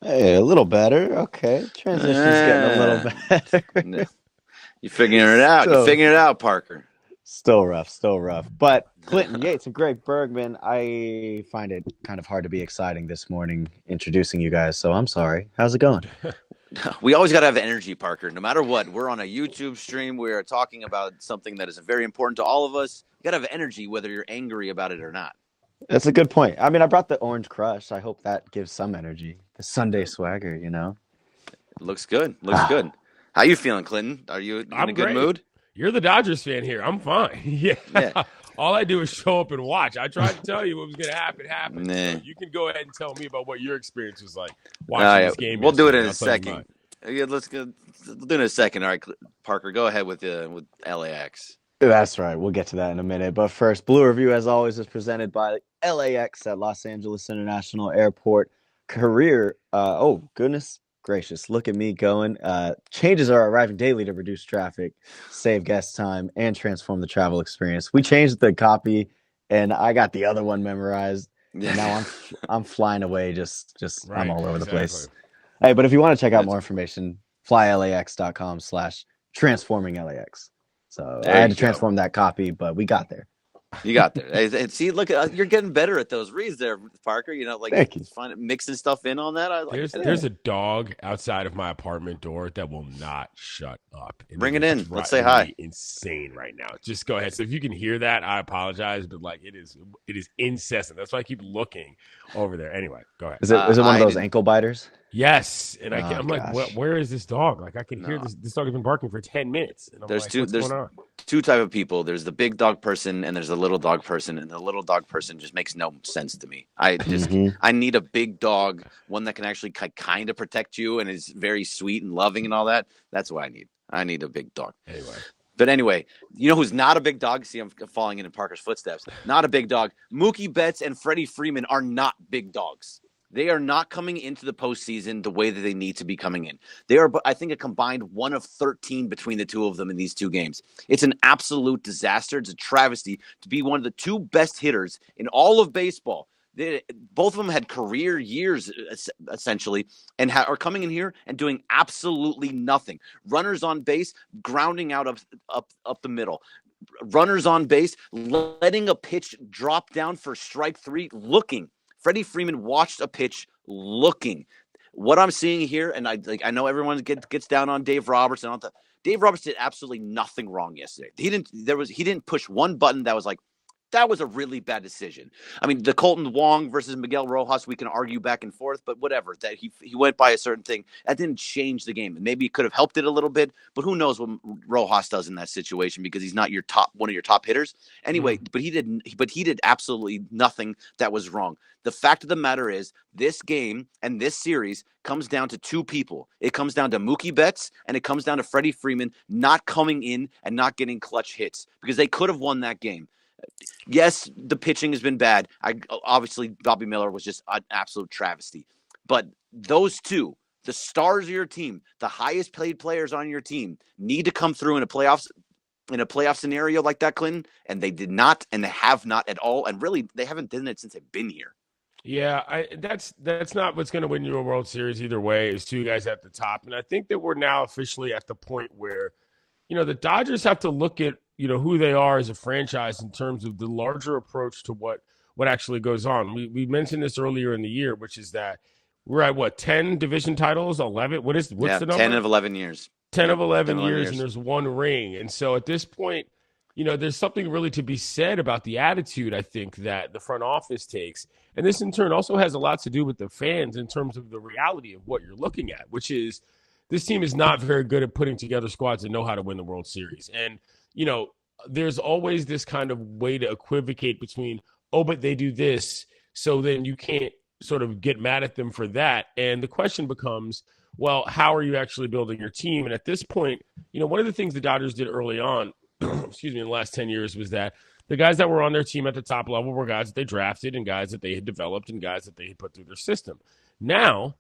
Hey, a little better. Okay. Transition's getting a little Ah, better. you figuring it out. You Still, figuring it out, Parker. still rough, still rough. But Clinton Yates and Greg Bergman, I find it kind of hard to be exciting this morning introducing you guys, so I'm sorry. How's it going? We always got to have energy, Parker. No matter what, we're on a YouTube stream. We are talking about something that is very important to all of us. You got to have energy, whether you're angry about it or not. That's a good point. I mean, I brought the Orange Crush. I hope that gives some energy. The Sunday swagger, you know? Looks good. Looks good. How you feeling, Clinton? Are you in a I'm good great. mood? You're the Dodgers fan here. I'm fine. Yeah. Yeah. All I do is show up and watch. I tried to tell you what was going to happen happened. So Nah. you can go ahead and tell me about what your experience was like All watching right. this game We'll do it yesterday. in a I'll tell you second. mine. Yeah, let's go. We'll do it in a second. All right, Parker, go ahead with LAX. That's right. We'll get to that in a minute. But first, Blue Review, as always, is presented by LAX at Los Angeles International Airport. Career. Oh, goodness gracious. Look at me going. Changes are arriving daily to reduce traffic, save guest time, and transform the travel experience. We changed the copy, and I got the other one memorized. And now I'm flying away. Just I'm Right. all over the Exactly. place. Hey, but if you want to check out That's more information, flylax.com/transforming LAX. So I there had to you go. transform that copy, but we got there. You got there. And see, look, you're getting better at those reads there, Parker. You know, like Thank you. mixing stuff in on that. I like There's it. Yeah. there's a dog outside of my apartment door that will not shut up, and Bring it it is in. Let's say driving hi. me insane right now. Just go ahead. So if you can hear that, I apologize, but like it is incessant. That's why I keep looking over there. Anyway, go ahead. Is it one of I those did. ankle biters? Yes, and Oh I'm like, gosh. where is this dog? Like I can hear No, this dog has been barking for 10 minutes, and I'm there's like, two. what's going There's on? two type of people. There's the big dog person, and there's the little dog person. And the little dog person just makes no sense to me. Hmm. I need a big dog, one that can actually kind of protect you and is very sweet and loving and all that. That's what I need. I need a big dog. Anyway, But anyway, you know who's not a big dog? See, I'm falling into Parker's footsteps. Not a big dog. Mookie Betts and Freddie Freeman are not big dogs. They are not coming into the postseason the way that they need to be coming in. They are, I think, a combined 1 of 13 between the two of them in these two games. It's an absolute disaster. It's a travesty to be one of the two best hitters in all of baseball. Both of them had career years essentially, and are coming in here and doing absolutely nothing. Runners on base, grounding out up the middle. Runners on base, letting a pitch drop down for strike three, looking. Freddie Freeman watched a pitch looking. What I'm seeing here, and I know everyone gets down on Dave Roberts and all that. Dave Roberts did absolutely nothing wrong yesterday. He didn't push one button that was like, that was a really bad decision. I mean, the Colton Wong versus Miguel Rojas, we can argue back and forth, but whatever. That he went by a certain thing that didn't change the game. Maybe it could have helped it a little bit, but who knows what Rojas does in that situation because he's not one of your top hitters. Anyway, mm, but he did absolutely nothing that was wrong. The fact of the matter is, this game and this series comes down to two people. It comes down to Mookie Betts and it comes down to Freddie Freeman not coming in and not getting clutch hits because they could have won that game. Yes, the pitching has been bad. Obviously Bobby Miller was just an absolute travesty. But those two, the stars of your team, the highest paid players on your team, need to come through in a playoff scenario like that, Clinton, and they did not, and they have not at all, and really they haven't done it since they've been here. yeah, that's not what's going to win you a World Series either way. Is two guys at the top, and I think that we're now officially at the point where the Dodgers have to look at who they are as a franchise in terms of the larger approach to what actually goes on. We mentioned this earlier in the year, which is that we're at what 10 division titles, 11. What's Yeah, the 10 number? of 11 years. 10 Yep, of 10 11 of 11 years, and years. there's one ring. And so at this point, there's something really to be said about the attitude I think that the front office takes. And this in turn also has a lot to do with the fans in terms of the reality of what you're looking at, which is this team is not very good at putting together squads that know how to win the World Series. And, there's always this kind of way to equivocate between, oh, but they do this. So then you can't sort of get mad at them for that. And the question becomes, well, how are you actually building your team? And at this point, one of the things the Dodgers did early on, excuse me, in the last 10 years was that the guys that were on their team at the top level were guys that they drafted and guys that they had developed and guys that they had put through their system. Now,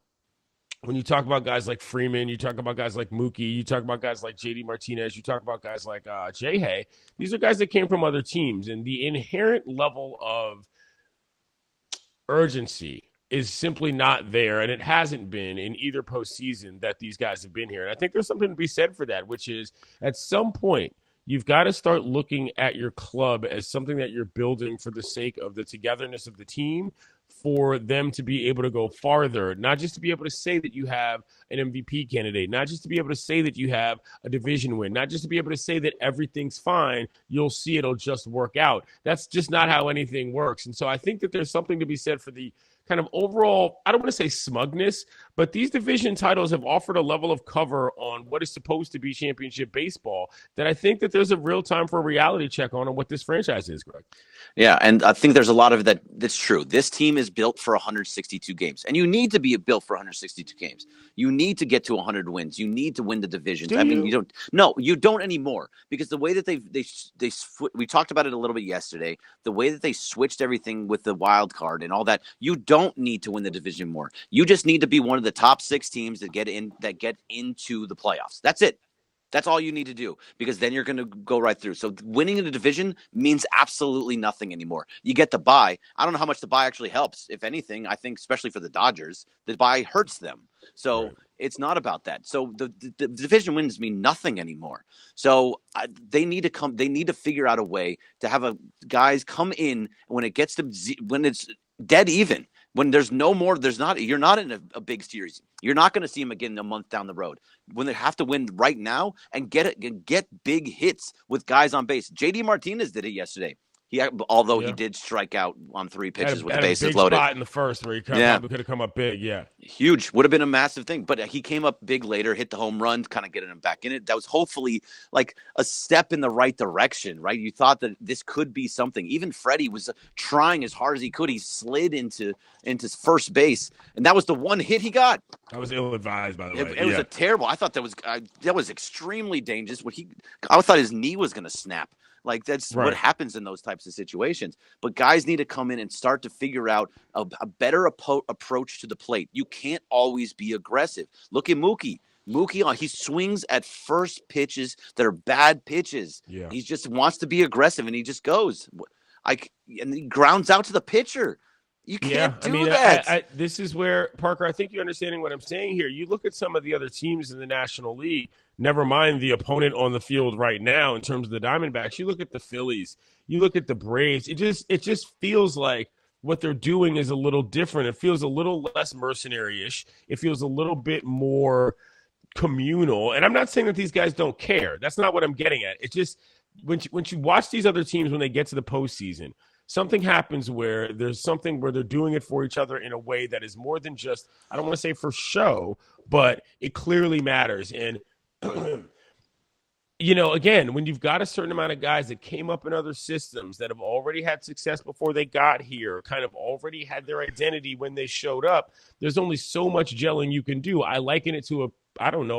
when you talk about guys like Freeman, you talk about guys like Mookie, you talk about guys like JD Martinez, you talk about guys like Jay Hay, these are guys that came from other teams. And the inherent level of urgency is simply not there, and it hasn't been in either postseason that these guys have been here. And I think there's something to be said for that, which is at some point you've got to start looking at your club as something that you're building for the sake of the togetherness of the team, for them to be able to go farther, not just to be able to say that you have an MVP candidate, not just to be able to say that you have a division win, not just to be able to say that everything's fine, you'll see it'll just work out. That's just not how anything works. And so I think that there's something to be said for the kind of overall, I don't want to say smugness, but these division titles have offered a level of cover on what is supposed to be championship baseball that I think that there's a real time for a reality check on what this franchise is, Greg. Yeah, and I think there's a lot of that's true. This team is built for 162 games, and you need to be built for 162 games. You need to get to 100 wins. You need to win the divisions. I mean, you don't. No, you don't anymore, because the way that we talked about it a little bit yesterday. The way that they switched everything with the wild card and all that, you don't need to win the division more. You just need to be one of the top 6 teams that get into the playoffs. That's it. That's all you need to do, because then you're going to go right through. So winning in the division means absolutely nothing anymore. You get the bye. I don't know how much the bye actually helps. If anything, I think especially for the Dodgers, the bye hurts them. So It's not about that. So the division wins mean nothing anymore. So they need to figure out a way to have guys come in when it gets to when it's dead even. When there's no more, you're not in a big series. You're not going to see them again a month down the road. When they have to win right now and get big hits with guys on base. JD Martinez did it yesterday. He did strike out on 3 pitches with the bases loaded. Spot in the first where he could have come up big. Yeah, huge. Would have been a massive thing, but he came up big later, hit the home run, kind of getting him back in it. That was hopefully like a step in the right direction, right? You thought that this could be something. Even Freddie was trying as hard as he could. He slid into first base, and that was the one hit he got. That was ill-advised, by the way. It was a terrible. I thought that was extremely dangerous. I thought his knee was going to snap. Like, that's what happens in those types of situations. But guys need to come in and start to figure out a better approach to the plate. You can't always be aggressive. Look at Mookie. He swings at first pitches that are bad pitches. Yeah. He just wants to be aggressive, and he just goes. And he grounds out to the pitcher. You can't do that. This is where, Parker, I think you're understanding what I'm saying here. You look at some of the other teams in the National League, never mind the opponent on the field right now in terms of the Diamondbacks. You look at the Phillies, you look at the Braves. It just feels like what they're doing is a little different. It feels a little less mercenary-ish. It feels a little bit more communal. And I'm not saying that these guys don't care. That's not what I'm getting at. It's just when you watch these other teams when they get to the postseason, something happens where there's something where they're doing it for each other in a way that is more than just, I don't want to say for show, but it clearly matters. And, again, when you've got a certain amount of guys that came up in other systems that have already had success before they got here, kind of already had their identity when they showed up, there's only so much gelling you can do. I liken it to a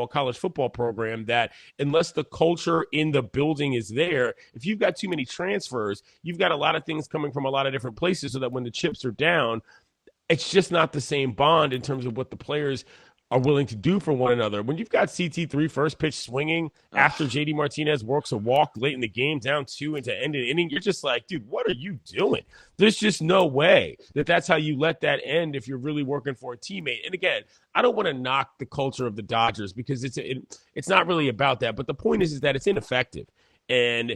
college football program that unless the culture in the building is there, if you've got too many transfers, you've got a lot of things coming from a lot of different places, so that when the chips are down, it's just not the same bond in terms of what the players are willing to do for one another. When you've got CT3 first pitch swinging after JD Martinez works a walk late in the game, down 2 into end an inning, you're just like, dude, what are you doing? There's just no way that's how you let that end if you're really working for a teammate. And again, I don't want to knock the culture of the Dodgers because it's not really about that. But the point is that it's ineffective. And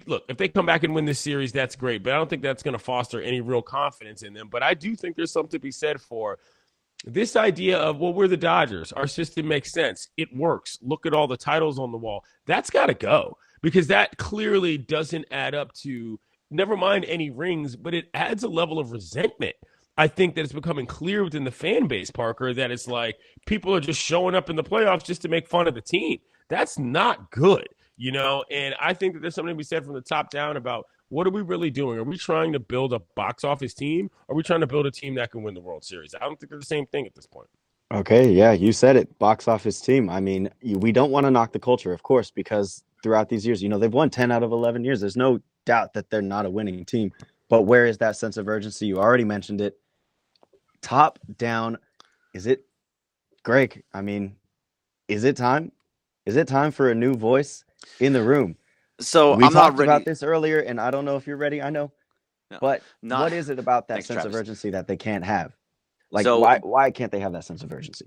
look, if they come back and win this series, that's great. But I don't think that's going to foster any real confidence in them. But I do think there's something to be said for this idea of, well, we're the Dodgers. Our system makes sense. It works. Look at all the titles on the wall. That's got to go, because that clearly doesn't add up to, never mind any rings, but it adds a level of resentment. I think that it's becoming clear within the fan base, Parker, that it's like people are just showing up in the playoffs just to make fun of the team. That's not good, and I think that there's something to be said from the top down about, what are we really doing? Are we trying to build a box office team? Or are we trying to build a team that can win the World Series? I don't think they're the same thing at this point. Okay, yeah, you said it. Box office team. I mean, we don't want to knock the culture, of course, because throughout these years, they've won 10 out of 11 years. There's no doubt that they're not a winning team. But where is that sense of urgency? You already mentioned it. Top down. Is it, Greg, is it time? Is it time for a new voice in the room? So we I'm talked not ready about this earlier, and I don't know if you're ready. I know. No, but what is it about that sense of urgency that they can't have? Like, So why can't they have that sense of urgency?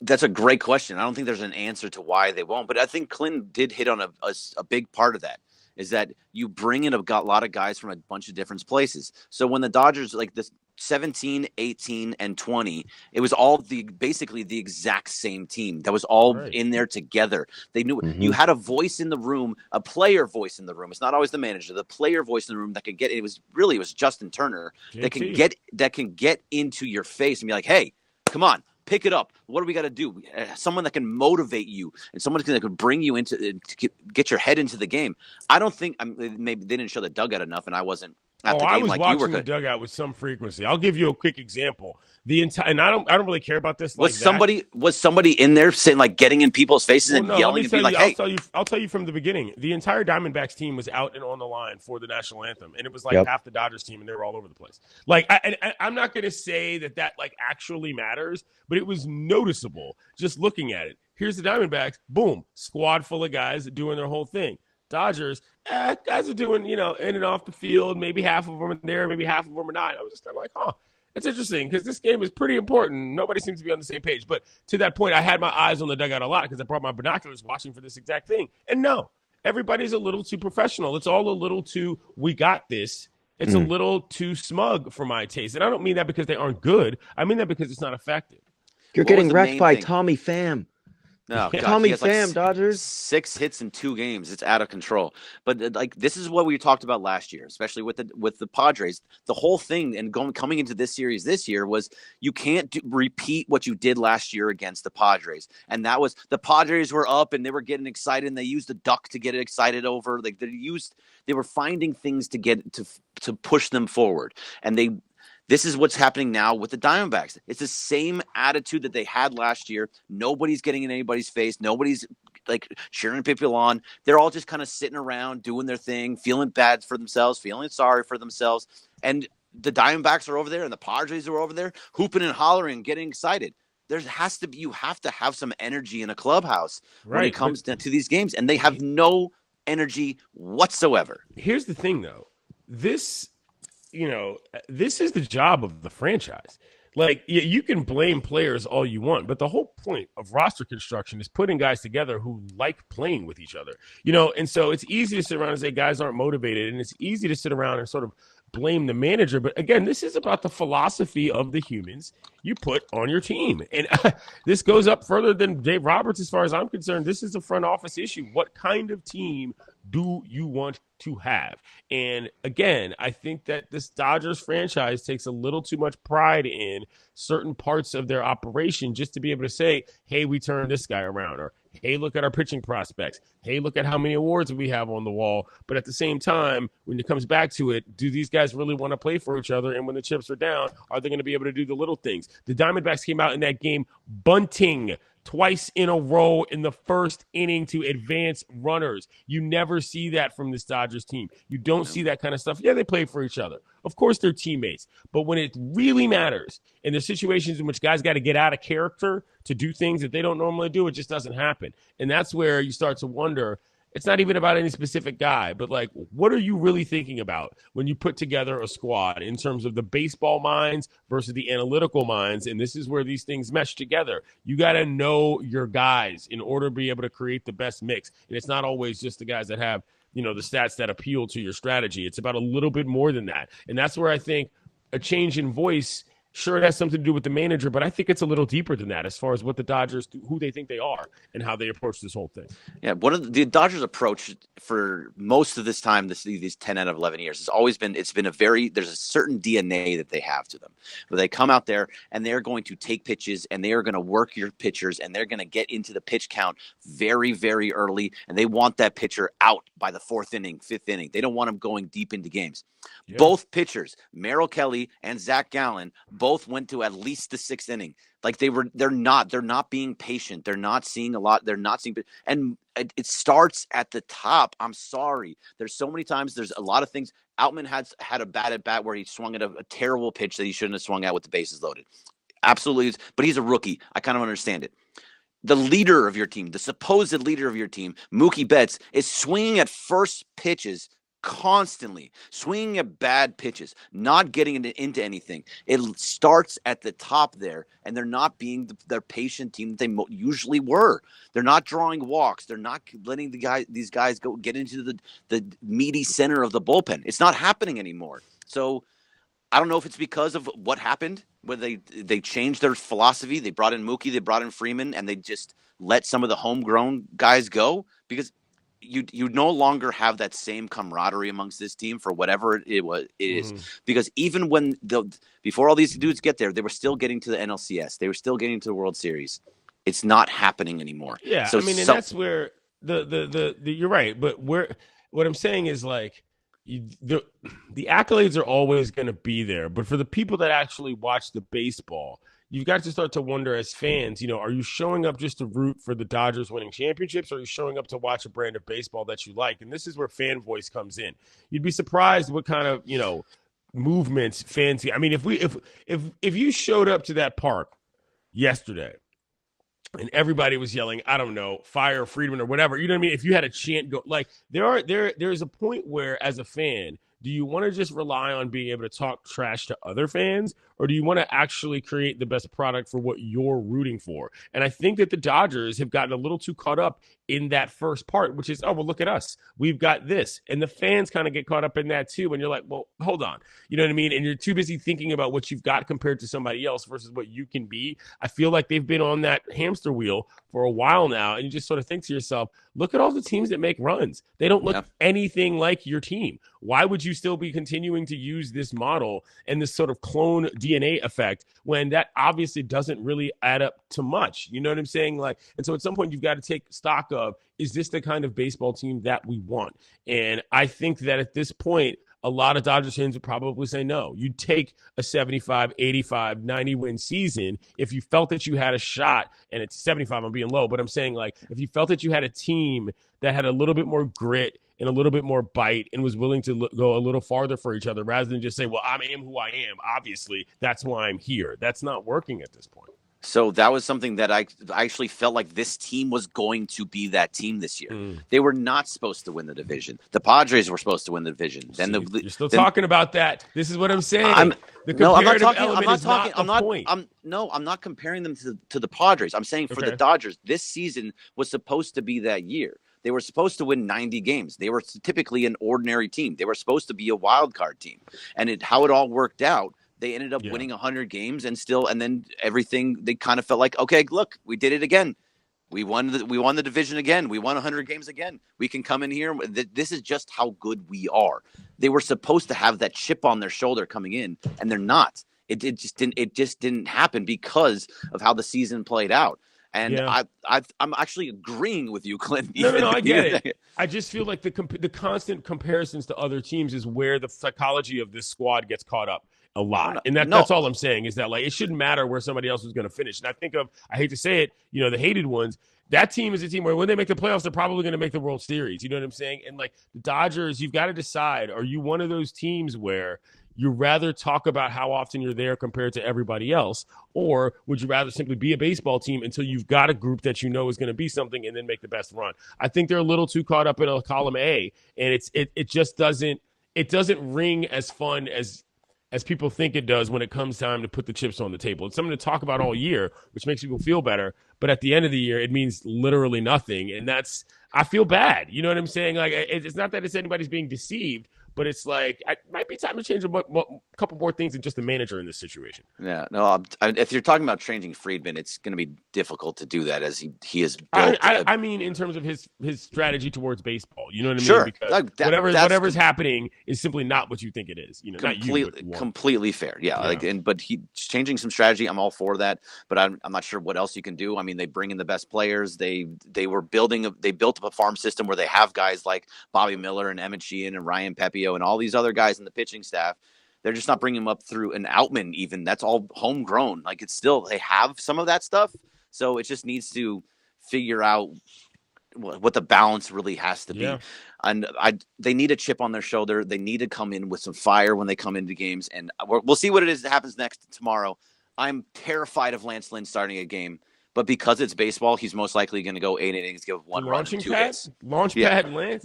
that's a great question. I don't think there's an answer to why they won't, but I think Clinton did hit on a big part of that, is that you bring in a lot of guys from a bunch of different places. So when the Dodgers, like this 17, 18, and 20, it was all basically the exact same team that was all Right. in there together. They knew you Mhm. had a voice in the room, a player voice in the room. It's not always the manager, the player voice in the room that could it was Justin Turner that JT. can get into your face and be like, hey, come on, pick it up. What do we got to do? Someone that can motivate you and someone that can bring you into to get your head into the game. I don't think maybe they didn't show the dugout enough, and I wasn't at Oh, the I game was like you watching were. the dugout with some frequency. I'll give you a quick example. The entire, and I don't really care about this like that. Was somebody in there saying, like, getting in people's faces Well, and no, let me yelling and tell being you. like, hey, I'll tell you from the beginning. The entire Diamondbacks team was out and on the line for the national anthem, and it was like Yep. half the Dodgers team, and they were all over the place. Like, I'm not going to say that like actually matters, but it was noticeable just looking at it. Here's the Diamondbacks, boom, squad full of guys doing their whole thing. Dodgers, guys are doing, in and off the field. Maybe half of them are there, maybe half of them are not. I was just kind of like, huh. It's interesting because this game is pretty important. Nobody seems to be on the same page. But to that point, I had my eyes on the dugout a lot because I brought my binoculars watching for this exact thing. And no, everybody's a little too professional. It's all a little too, we got this. It's a little too smug for my taste. And I don't mean that because they aren't good. I mean that because it's not effective. You're what was getting the wrecked main by thing? Tommy Pham. No, God, Tommy he has like Pham, Dodgers. 6 hits in 2 games. It's out of control. But like this is what we talked about last year, especially with the Padres. The whole thing and coming into this series this year was you can't repeat what you did last year against the Padres, and that was the Padres were up and they were getting excited and they used the duck to get excited over. Like they were finding things to get to push them forward, and this is what's happening now with the Diamondbacks. It's the same attitude that they had last year. Nobody's getting in anybody's face. Nobody's like cheering people on. They're all just kind of sitting around doing their thing, feeling bad for themselves, feeling sorry for themselves. And the Diamondbacks are over there and the Padres are over there hooping and hollering, getting excited. You have to have some energy in a clubhouse when it Right. comes to these games. And they have no energy whatsoever. Here's the thing, though. This this is the job of the franchise. Like, you can blame players all you want, but the whole point of roster construction is putting guys together who like playing with each other. And so it's easy to sit around and say guys aren't motivated, and it's easy to sit around and sort of blame the manager. But again, this is about the philosophy of the humans you put on your team. And this goes up further than Dave Roberts, as far as I'm concerned. This is a front office issue. What kind of team do you want to have? And again, I think that this Dodgers franchise takes a little too much pride in certain parts of their operation just to be able to say, hey, we turned this guy around, or hey, look at our pitching prospects. Hey, look at how many awards we have on the wall. But at the same time, when it comes back to it, do these guys really want to play for each other? And when the chips are down, are they going to be able to do the little things? The Diamondbacks came out in that game bunting twice in a row in the first inning to advance runners. You never see that from this Dodgers team. You don't see that kind of stuff. Yeah, they play for each other. Of course, they're teammates. But when it really matters, and there's situations in which guys got to get out of character to do things that they don't normally do, it just doesn't happen. And that's where you start to wonder, it's not even about any specific guy, but like, what are you really thinking about when you put together a squad in terms of the baseball minds versus the analytical minds? And this is where these things mesh together. You got to know your guys in order to be able to create the best mix. And it's not always just the guys that have, the stats that appeal to your strategy. It's about a little bit more than that. And that's where I think a change in voice, sure, it has something to do with the manager, but I think it's a little deeper than that as far as what the Dodgers do, who they think they are, and how they approach this whole thing. Yeah, one of the Dodgers' approach for most of this time, these 10 out of 11 years, has always been, there's a certain DNA that they have to them, where they come out there and they're going to take pitches and they are going to work your pitchers and they're going to get into the pitch count very, very early, and they want that pitcher out by the 4th inning, 5th inning. They don't want them going deep into games. Yeah. Both pitchers, Merrill Kelly and Zach Gallen, both went to at least the 6th inning. Like they're not being patient. They're not seeing a lot. They're not seeing, and it starts at the top. I'm sorry. There's so many times. There's a lot of things. Outman had a bad at bat where he swung at a terrible pitch that he shouldn't have swung at with the bases loaded. Absolutely. But he's a rookie. I kind of understand it. The leader of your team, the supposed leader of your team, Mookie Betts, is swinging at first pitches constantly swinging at bad pitches, not getting into anything. It starts at the top there, and they're not being their patient team that they usually were. They're not drawing walks. They're not letting these guys go get into the meaty center of the bullpen. It's not happening anymore. So I don't know if it's because of what happened, where they changed their philosophy. They brought in Mookie, they brought in Freeman, and they just let some of the homegrown guys go, because you no longer have that same camaraderie amongst this team for whatever it is. Because even when before all these dudes get there, they were still getting to the NLCS. They were still getting to the World Series. It's not happening anymore. Yeah, so, I mean, and that's where the you're right, but what I'm saying is, like, the accolades are always going to be there, but for the people that actually watch the baseball, you've got to start to wonder as fans, are you showing up just to root for the Dodgers winning championships, or are you showing up to watch a brand of baseball that you like? And this is where fan voice comes in. You'd be surprised what kind of movements fans. I mean, if you showed up to that park yesterday and everybody was yelling, I don't know, fire Friedman or whatever, you know what I mean? If you had a chant go, like, there's a point where, as a fan, do you want to just rely on being able to talk trash to other fans, or do you want to actually create the best product for what you're rooting for? And I think that the Dodgers have gotten a little too caught up in that first part, which is, oh, well, look at us. We've got this. And the fans kind of get caught up in that too. And you're like, well, hold on. You know what I mean? And you're too busy thinking about what you've got compared to somebody else versus what you can be. I feel like they've been on that hamster wheel for a while now. And you just sort of think to yourself, look at all the teams that make runs. They don't look anything like your team. Why would you still be continuing to use this model and this sort of clone DNA effect when that obviously doesn't really add up to much? You know what I'm saying? Like, and so at some point you've got to take stock of, is this the kind of baseball team that we want? And I think that at this point, a lot of Dodgers fans would probably say no. You'd take a 75, 85, 90 win season if you felt that you had a shot, and it's 75, I'm being low, but I'm saying, like, if you felt that you had a team that had a little bit more grit and a little bit more bite and was willing to go a little farther for each other rather than just say, well, I am who I am. Obviously, that's why I'm here. That's not working at this point. So that was something that I actually felt like this team was going to be that team this year. They were not supposed to win the division. The Padres were supposed to win the division. You're still talking about that. This is what I'm saying. I'm not comparing them to the Padres. I'm saying for the Dodgers, this season was supposed to be that year. They were supposed to win 90 games. They were typically an ordinary team. They were supposed to be a wild card team. And how it all worked out, they ended up winning 100 games and then everything, they kind of felt like, okay, look, we did it again. We won the division again. We won 100 games again. We can come in here. This is just how good we are. They were supposed to have that chip on their shoulder coming in, and they're not. It just didn't happen because of how the season played out. And I'm actually agreeing with you, Clint. No, I get it. I just feel like the constant comparisons to other teams is where the psychology of this squad gets caught up a lot. And that's all I'm saying, is that, like, it shouldn't matter where somebody else is going to finish. And I think of, I hate to say it, the hated ones, that team is a team where when they make the playoffs, they're probably going to make the World Series. You know what I'm saying? And, like, the Dodgers, you've got to decide, are you one of those teams where you rather talk about how often you're there compared to everybody else, or would you rather simply be a baseball team until you've got a group that you know is going to be something and then make the best run? I think they're a little too caught up in a column A, and it just doesn't ring as fun as people think it does when it comes time to put the chips on the table. It's something to talk about all year, which makes people feel better. But at the end of the year, it means literally nothing. And I feel bad. You know what I'm saying? Like, it's not that it's anybody's being deceived, but it's like, it might be time to change a couple more things than just the manager in this situation. Yeah, no. If you're talking about changing Friedman, it's going to be difficult to do that, as he is built. I mean, in terms of his strategy towards baseball, you know what I mean? Sure. Because whatever's happening is simply not what you think it is. Completely fair. Yeah. But he changing some strategy, I'm all for that. But I'm not sure what else you can do. I mean, they bring in the best players. They built up a farm system where they have guys like Bobby Miller and Emmett Sheehan and Ryan Pepio and all these other guys in the pitching staff. They're just not bringing them up through an Outman even. That's all homegrown. Like, it's still, they have some of that stuff. So it just needs to figure out what the balance really has to be. Yeah. And they need a chip on their shoulder. They need to come in with some fire when they come into games. And we'll see what it is that happens next tomorrow. I'm terrified of Lance Lynn starting a game but because it's baseball, he's most likely going to go 8 innings, give 1 run and 2 hits. Launch Yeah. pad Lance.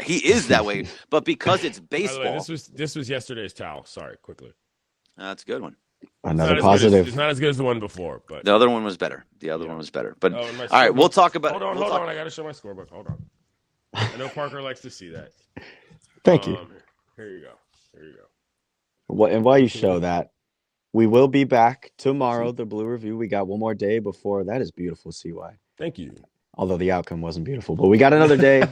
He is that way, but because it's By the way, baseball, this was yesterday's towel. Sorry, quickly. That's a good one. Another positive. It's not as good as the one before, but The other one was better. But all my right, we'll talk about. Hold on. I got to show my scorebook. Hold on. I know Parker likes to see that. Thank you. Here you go. And while you show that, we will be back tomorrow. The Blue Review. We got one more day before. That is beautiful, CY. Thank you. Although the outcome wasn't beautiful, but we got another day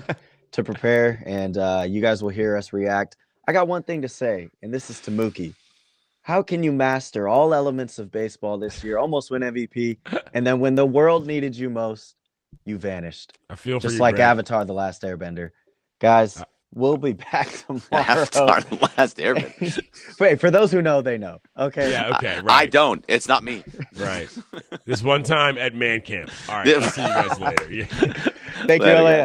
to prepare, and you guys will hear us react. I got one thing to say, and this is to Mookie. How can you master all elements of baseball this year, almost win MVP, and then when the world needed you most, you vanished? I feel for just you, like Brad. Avatar: The Last Airbender. Guys, we'll be back tomorrow. Avatar: The Last Airbender. Wait, for those who know, they know. Okay. Yeah. Okay. Right. I don't. It's not me. Right. This one time at Man Camp. All right. I'll see you guys later. Yeah. Thank you, LA.